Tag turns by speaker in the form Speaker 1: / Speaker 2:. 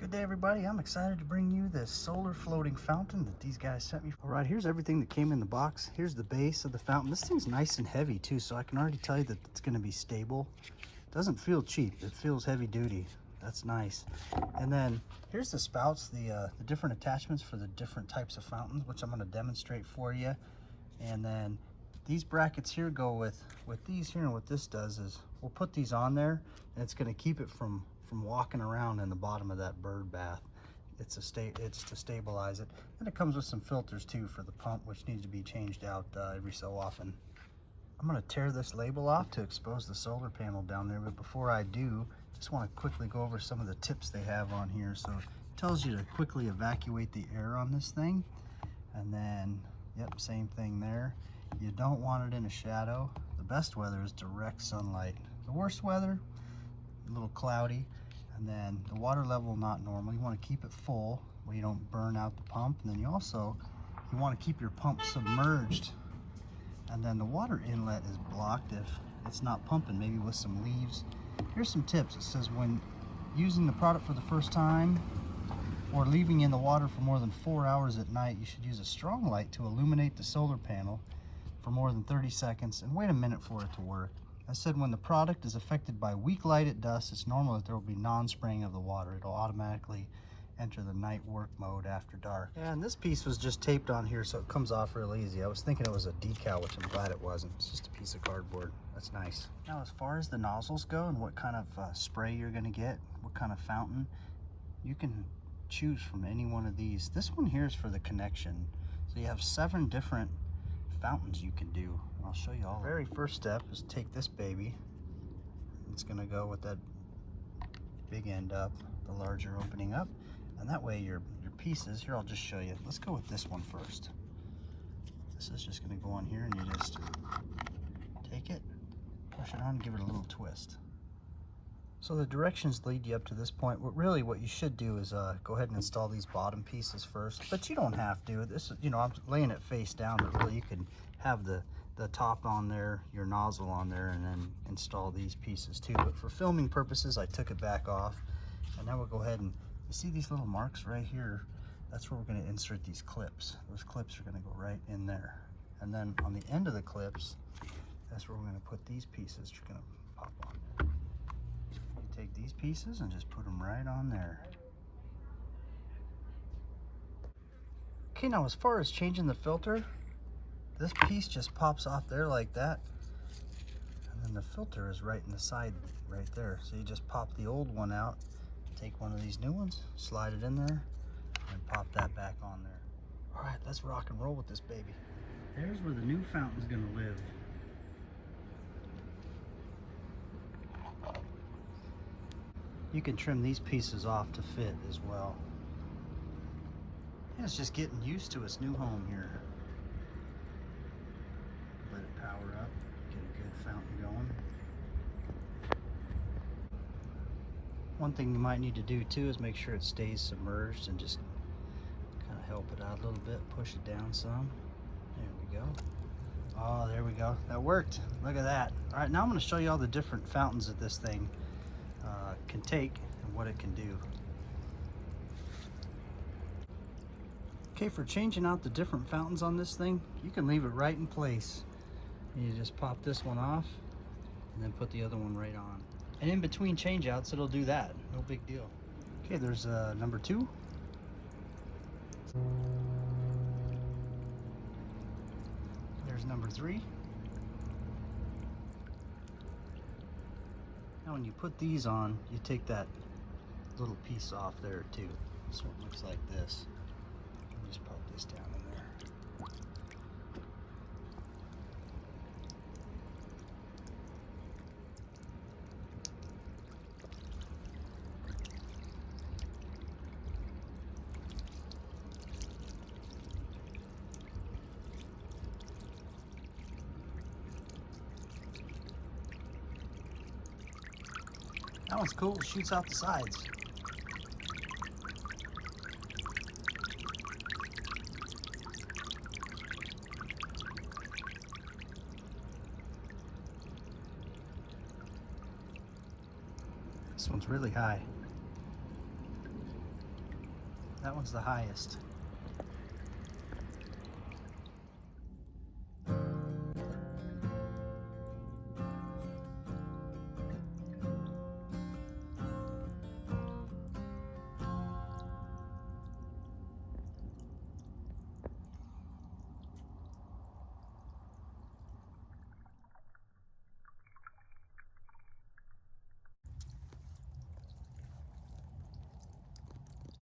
Speaker 1: Good day, everybody. I'm excited to bring you this solar floating fountain that these guys sent me. All right, here's everything that came in the box. Here's the base of the fountain. This thing's nice and heavy too, so I can already tell you that it's going to be stable. It doesn't feel cheap. It feels heavy duty. That's nice. And then here's the spouts, the different attachments for the different types of fountains, which I'm going to demonstrate for you. And then these brackets here go with these here, and what this does is we'll put these on there, and it's going to keep it from walking around in the bottom of that bird bath. It's to stabilize it. And it comes with some filters too for the pump, which needs to be changed out every so often. I'm going to tear this label off to expose the solar panel down there, but before I do, just want to quickly go over some of the tips they have on here. So it tells you to quickly evacuate the air on this thing, and then yep, same thing there. You don't want it in a shadow. The best weather is direct sunlight. The worst weather, a little cloudy, and then the water level not normal. You want to keep it full where you don't burn out the pump, and then you want to keep your pump submerged, and then the water inlet is blocked if it's not pumping, maybe with some leaves. Here's some tips. It says when using the product for the first time or leaving in the water for more than 4 hours at night, you should use a strong light to illuminate the solar panel for more than 30 seconds and wait a minute for it to work. I said when the product is affected by weak light at dusk, it's normal that there will be non-spraying of the water. It'll automatically enter the night work mode after dark. Yeah, and this piece was just taped on here, so it comes off real easy. I was thinking it was a decal, which I'm glad it wasn't. It's just a piece of cardboard. That's nice. Now, as far as the nozzles go and what kind of spray you're gonna get, what kind of fountain, you can choose from any one of these. This one here is for the connection. So you have 7 different fountains you can do. I'll show you all. The very first step is take this baby. It's gonna go with that big end up, the larger opening up, and that way your pieces, here I'll just show you. Let's go with this one first. This is just gonna go on here, and you just take it, push it on, give it a little twist. So the directions lead you up to this point. What you should do is go ahead and install these bottom pieces first, but you don't have to. This is, I'm laying it face down, but really you can have the top on there, your nozzle on there, and then install these pieces too. But for filming purposes, I took it back off, and now we'll go ahead and, you see these little marks right here? That's where we're gonna insert these clips. Those clips are gonna go right in there. And then on the end of the clips, that's where we're gonna put these pieces. You're gonna pop on there. Take these pieces and just put them right on there. Okay, now as far as changing the filter, this piece just pops off there like that, and then the filter is right in the side right there. So you just pop the old one out, take one of these new ones, slide it in there, and pop that back on there. All right, let's rock and roll with this baby. There's where the new fountain's gonna live. You can trim these pieces off to fit as well. And it's just getting used to its new home here. Let it power up, get a good fountain going. One thing you might need to do too is make sure it stays submerged, and just kind of help it out a little bit, push it down some. There we go. Oh, there we go. That worked. Look at that. All right, now I'm going to show you all the different fountains that this thing can take and what it can do. Okay, for changing out the different fountains on this thing, you can leave it right in place. You just pop this one off and then put the other one right on. And in between change outs, it'll do that. No big deal. Okay, there's number 2. There's number 3. Now when you put these on, you take that little piece off there too. So it looks like this. And just pop this down in there. That one's cool, it shoots out the sides. This one's really high. That one's the highest.